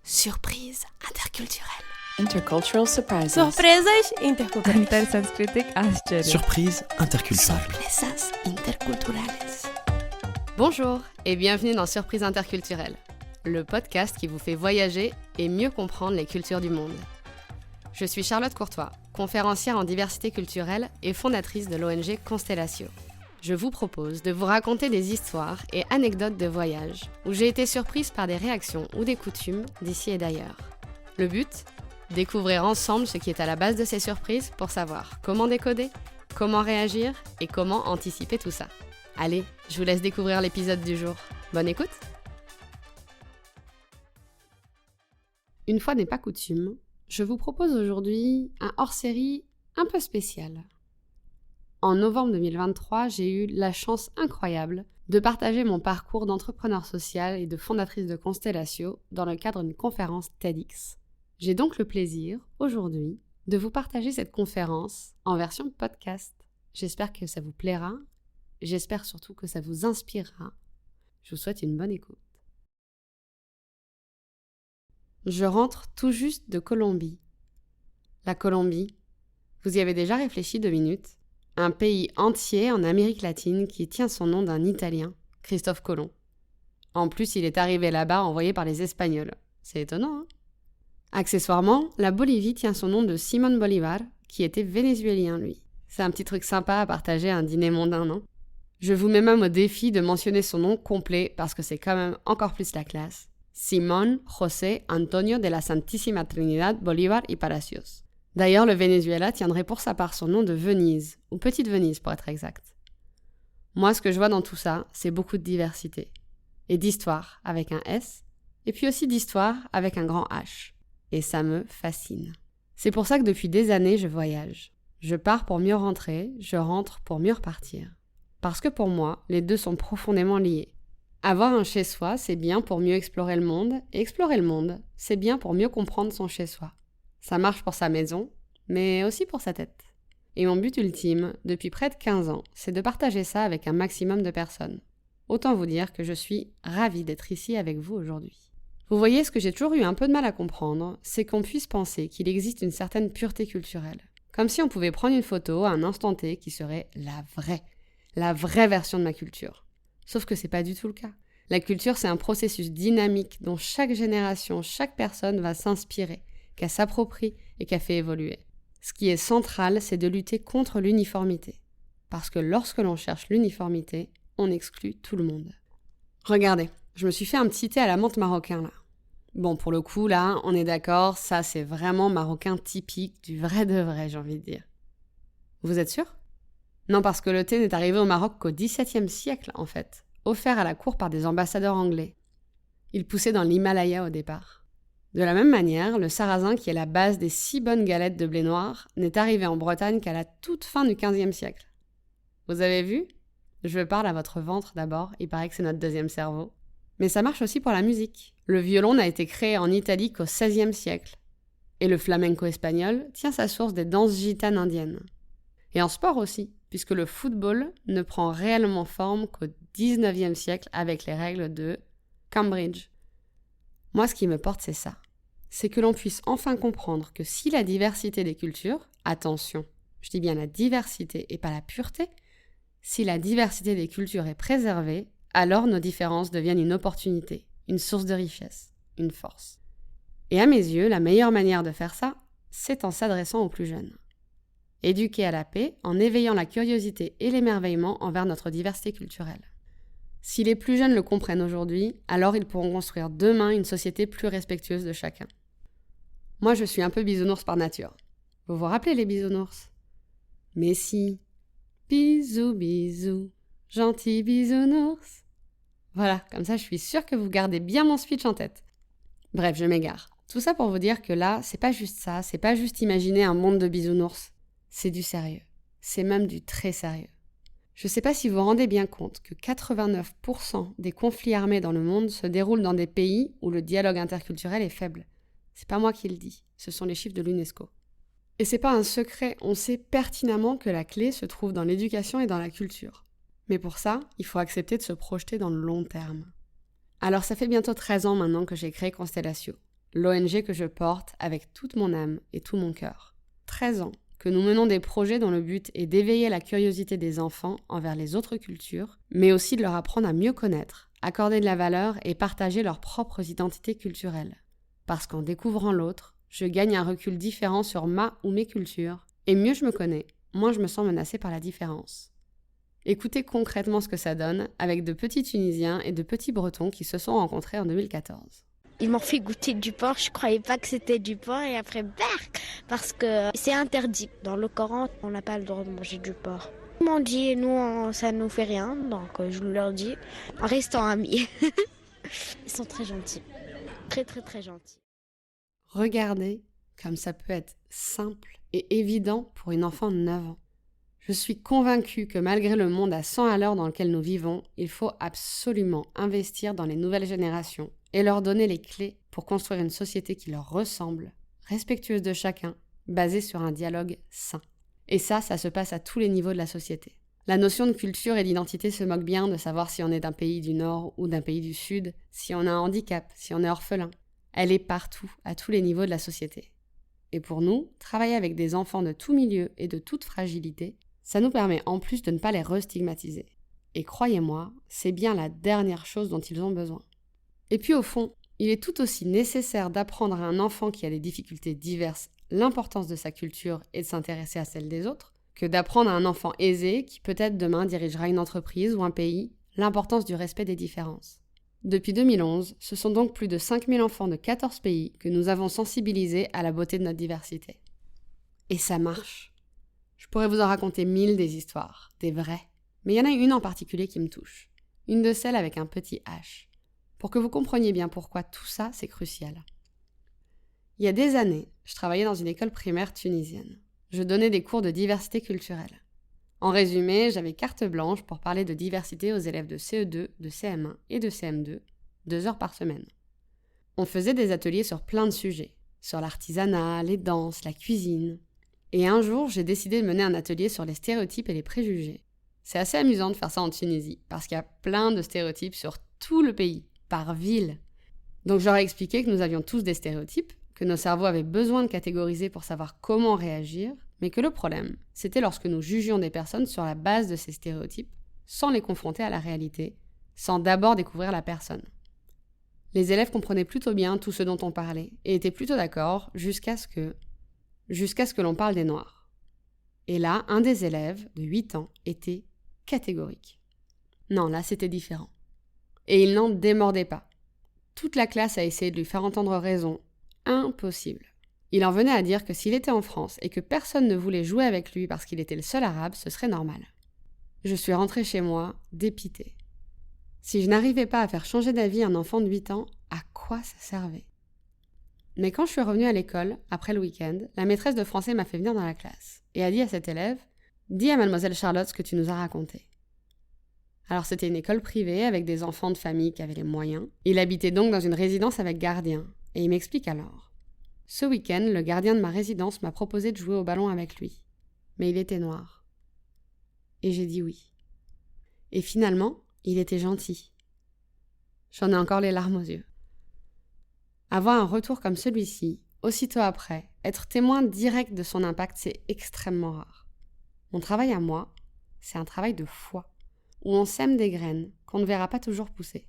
Surprise interculturelle. Intercultural surprises. Surpresas interculturais. Intersanskritic आश्चर्य. Surprise interculturelle. Sorpresas interculturales. Bonjour et bienvenue dans Surprise interculturelle, le podcast qui vous fait voyager et mieux comprendre les cultures du monde. Je suis Charlotte Courtois, conférencière en diversité culturelle et fondatrice de l'ONG Constellatio. Je vous propose de vous raconter des histoires et anecdotes de voyage où j'ai été surprise par des réactions ou des coutumes d'ici et d'ailleurs. Le but ? Découvrir ensemble ce qui est à la base de ces surprises pour savoir comment décoder, comment réagir et comment anticiper tout ça. Allez, je vous laisse découvrir l'épisode du jour. Bonne écoute! Une fois n'est pas coutume, je vous propose aujourd'hui un hors-série un peu spécial. En novembre 2023, j'ai eu la chance incroyable de partager mon parcours d'entrepreneur social et de fondatrice de Constellatio dans le cadre d'une conférence TEDx. J'ai donc le plaisir, aujourd'hui, de vous partager cette conférence en version podcast. J'espère que ça vous plaira, j'espère surtout que ça vous inspirera. Je vous souhaite une bonne écoute. Je rentre tout juste de Colombie. La Colombie, vous y avez déjà réfléchi 2 minutes ? Un pays entier en Amérique latine qui tient son nom d'un Italien, Christophe Colomb. En plus, il est arrivé là-bas envoyé par les Espagnols. C'est étonnant, hein ? Accessoirement, la Bolivie tient son nom de Simón Bolívar, qui était vénézuélien, lui. C'est un petit truc sympa à partager à un dîner mondain, non ? Je vous mets même au défi de mentionner son nom complet parce que c'est quand même encore plus la classe. Simón José Antonio de la Santísima Trinidad Bolívar y Palacios. D'ailleurs, le Venezuela tiendrait pour sa part son nom de Venise, ou Petite Venise pour être exact. Moi, ce que je vois dans tout ça, c'est beaucoup de diversité. Et d'histoire avec un S, et puis aussi d'histoire avec un grand H. Et ça me fascine. C'est pour ça que depuis des années, je voyage. Je pars pour mieux rentrer, je rentre pour mieux repartir. Parce que pour moi, les deux sont profondément liés. Avoir un chez-soi, c'est bien pour mieux explorer le monde, et explorer le monde, c'est bien pour mieux comprendre son chez-soi. Ça marche pour sa maison, mais aussi pour sa tête. Et mon but ultime, depuis près de 15 ans, c'est de partager ça avec un maximum de personnes. Autant vous dire que je suis ravie d'être ici avec vous aujourd'hui. Vous voyez, ce que j'ai toujours eu un peu de mal à comprendre, c'est qu'on puisse penser qu'il existe une certaine pureté culturelle. Comme si on pouvait prendre une photo à un instant T qui serait la vraie version de ma culture. Sauf que c'est pas du tout le cas. La culture, c'est un processus dynamique dont chaque génération, chaque personne va s'inspirer, qu'elle s'approprie et qu'elle fait évoluer. Ce qui est central, c'est de lutter contre l'uniformité. Parce que lorsque l'on cherche l'uniformité, on exclut tout le monde. Regardez, je me suis fait un petit thé à la menthe marocain là. Bon, pour le coup, là, on est d'accord, ça c'est vraiment marocain typique, du vrai de vrai, j'ai envie de dire. Vous êtes sûr ? Non, parce que le thé n'est arrivé au Maroc qu'au XVIIe siècle, en fait, offert à la cour par des ambassadeurs anglais. Il poussait dans l'Himalaya au départ. De la même manière, le sarrasin, qui est la base des si bonnes galettes de blé noir, n'est arrivé en Bretagne qu'à la toute fin du XVe siècle. Vous avez vu ? Je parle à votre ventre d'abord, il paraît que c'est notre deuxième cerveau. Mais ça marche aussi pour la musique. Le violon n'a été créé en Italie qu'au XVIe siècle. Et le flamenco espagnol tient sa source des danses gitanes indiennes. Et en sport aussi, puisque le football ne prend réellement forme qu'au XIXe siècle avec les règles de Cambridge. Moi, ce qui me porte, c'est ça. C'est que l'on puisse enfin comprendre que si la diversité des cultures, attention, je dis bien la diversité et pas la pureté, si la diversité des cultures est préservée, alors nos différences deviennent une opportunité, une source de richesse, une force. Et à mes yeux, la meilleure manière de faire ça, c'est en s'adressant aux plus jeunes. Éduquer à la paix en éveillant la curiosité et l'émerveillement envers notre diversité culturelle. Si les plus jeunes le comprennent aujourd'hui, alors ils pourront construire demain une société plus respectueuse de chacun. Moi, je suis un peu bisounours par nature. Vous vous rappelez les bisounours ? Mais si, bisous, bisous, gentil bisounours. Voilà, comme ça je suis sûre que vous gardez bien mon speech en tête. Bref, je m'égare. Tout ça pour vous dire que là, c'est pas juste ça, c'est pas juste imaginer un monde de bisounours. C'est du sérieux. C'est même du très sérieux. Je sais pas si vous vous rendez bien compte que 89% des conflits armés dans le monde se déroulent dans des pays où le dialogue interculturel est faible. C'est pas moi qui le dis, ce sont les chiffres de l'UNESCO. Et c'est pas un secret, on sait pertinemment que la clé se trouve dans l'éducation et dans la culture. Mais pour ça, il faut accepter de se projeter dans le long terme. Alors ça fait bientôt 13 ans maintenant que j'ai créé Constellatio, l'ONG que je porte avec toute mon âme et tout mon cœur. 13 ans que nous menons des projets dont le but est d'éveiller la curiosité des enfants envers les autres cultures, mais aussi de leur apprendre à mieux connaître, accorder de la valeur et partager leurs propres identités culturelles. Parce qu'en découvrant l'autre, je gagne un recul différent sur ma ou mes cultures, et mieux je me connais, moins je me sens menacée par la différence. Écoutez concrètement ce que ça donne avec de petits Tunisiens et de petits Bretons qui se sont rencontrés en 2014. Ils m'ont fait goûter du porc, je croyais pas que c'était du porc et après, bark, parce que c'est interdit. Dans le Coran, on n'a pas le droit de manger du porc. Ils m'ont dit, nous, ça nous fait rien, donc je leur dis, en restant amis. Ils sont très gentils, très très très gentils. Regardez comme ça peut être simple et évident pour une enfant de 9 ans. Je suis convaincue que malgré le monde à 100 à l'heure dans lequel nous vivons, il faut absolument investir dans les nouvelles générations et leur donner les clés pour construire une société qui leur ressemble, respectueuse de chacun, basée sur un dialogue sain. Et ça se passe à tous les niveaux de la société. La notion de culture et d'identité se moque bien de savoir si on est d'un pays du Nord ou d'un pays du Sud, si on a un handicap, si on est orphelin. Elle est partout, à tous les niveaux de la société. Et pour nous, travailler avec des enfants de tout milieu et de toute fragilité, ça nous permet en plus de ne pas les restigmatiser. Et croyez-moi, c'est bien la dernière chose dont ils ont besoin. Et puis au fond, il est tout aussi nécessaire d'apprendre à un enfant qui a des difficultés diverses l'importance de sa culture et de s'intéresser à celle des autres, que d'apprendre à un enfant aisé qui peut-être demain dirigera une entreprise ou un pays l'importance du respect des différences. Depuis 2011, ce sont donc plus de 5000 enfants de 14 pays que nous avons sensibilisés à la beauté de notre diversité. Et ça marche. Je pourrais vous en raconter 1000 des histoires, des vraies. Mais il y en a une en particulier qui me touche. Une de celles avec un petit H. Pour que vous compreniez bien pourquoi tout ça, c'est crucial. Il y a des années, je travaillais dans une école primaire tunisienne. Je donnais des cours de diversité culturelle. En résumé, j'avais carte blanche pour parler de diversité aux élèves de CE2, de CM1 et de CM2, 2 heures par semaine. On faisait des ateliers sur plein de sujets, sur l'artisanat, les danses, la cuisine. Et un jour, j'ai décidé de mener un atelier sur les stéréotypes et les préjugés. C'est assez amusant de faire ça en Tunisie, parce qu'il y a plein de stéréotypes sur tout le pays, par ville. Donc j'aurais expliqué que nous avions tous des stéréotypes, que nos cerveaux avaient besoin de catégoriser pour savoir comment réagir, mais que le problème, c'était lorsque nous jugions des personnes sur la base de ces stéréotypes, sans les confronter à la réalité, sans d'abord découvrir la personne. Les élèves comprenaient plutôt bien tout ce dont on parlait, et étaient plutôt d'accord jusqu'à ce que l'on parle des Noirs. Et là, un des élèves, de 8 ans, était catégorique. Non, là, c'était différent. Et il n'en démordait pas. Toute la classe a essayé de lui faire entendre raison. Impossible. Il en venait à dire que s'il était en France et que personne ne voulait jouer avec lui parce qu'il était le seul arabe, ce serait normal. Je suis rentrée chez moi, dépitée. Si je n'arrivais pas à faire changer d'avis un enfant de 8 ans, à quoi ça servait ? Mais quand je suis revenue à l'école, après le week-end, la maîtresse de français m'a fait venir dans la classe et a dit à cet élève « Dis à mademoiselle Charlotte ce que tu nous as raconté ». Alors c'était une école privée avec des enfants de famille qui avaient les moyens. Il habitait donc dans une résidence avec gardien. Et il m'explique alors. Ce week-end, le gardien de ma résidence m'a proposé de jouer au ballon avec lui. Mais il était noir. Et j'ai dit oui. Et finalement, il était gentil. J'en ai encore les larmes aux yeux. Avoir un retour comme celui-ci, aussitôt après, être témoin direct de son impact, c'est extrêmement rare. Mon travail à moi, c'est un travail de foi, où on sème des graines qu'on ne verra pas toujours pousser.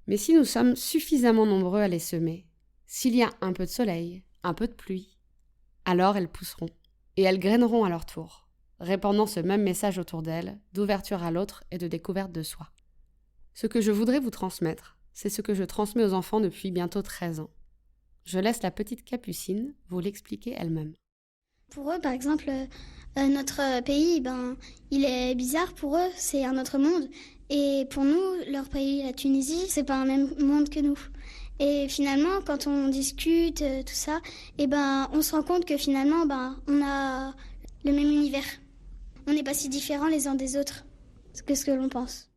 Mais si nous sommes suffisamment nombreux à les semer, s'il y a un peu de soleil, un peu de pluie, alors elles pousseront, et elles graineront à leur tour, répandant ce même message autour d'elles, d'ouverture à l'autre et de découverte de soi. Ce que je voudrais vous transmettre, c'est ce que je transmets aux enfants depuis bientôt 13 ans. Je laisse la petite Capucine vous l'expliquer elle-même. Pour eux, par exemple, notre pays, il est bizarre pour eux, c'est un autre monde. Et pour nous, leur pays, la Tunisie, c'est pas un même monde que nous. Et finalement, quand on discute, tout ça, on se rend compte que finalement, on a le même univers. On n'est pas si différents les uns des autres que ce que l'on pense.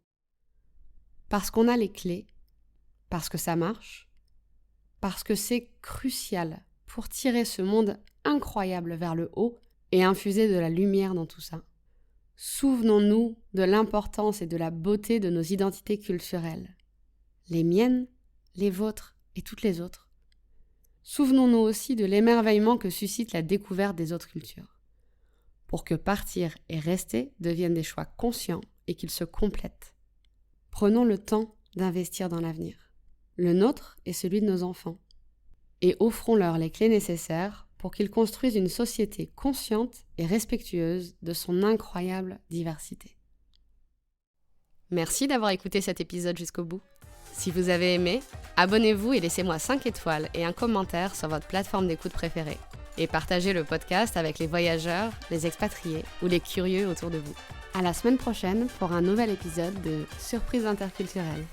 Parce qu'on a les clés, parce que ça marche, parce que c'est crucial pour tirer ce monde incroyable vers le haut et infuser de la lumière dans tout ça. Souvenons-nous de l'importance et de la beauté de nos identités culturelles. Les miennes, les vôtres et toutes les autres. souvenons-nous aussi de l'émerveillement que suscite la découverte des autres cultures, pour que partir et rester deviennent des choix conscients et qu'ils se complètent. Prenons le temps d'investir dans l'avenir, le nôtre et celui de nos enfants, et offrons-leur les clés nécessaires pour qu'ils construisent une société consciente et respectueuse de son incroyable diversité. Merci d'avoir écouté cet épisode jusqu'au bout. Si vous avez aimé, abonnez-vous et laissez-moi 5 étoiles et un commentaire sur votre plateforme d'écoute préférée. Et partagez le podcast avec les voyageurs, les expatriés ou les curieux autour de vous. À la semaine prochaine pour un nouvel épisode de Surprise interculturelle.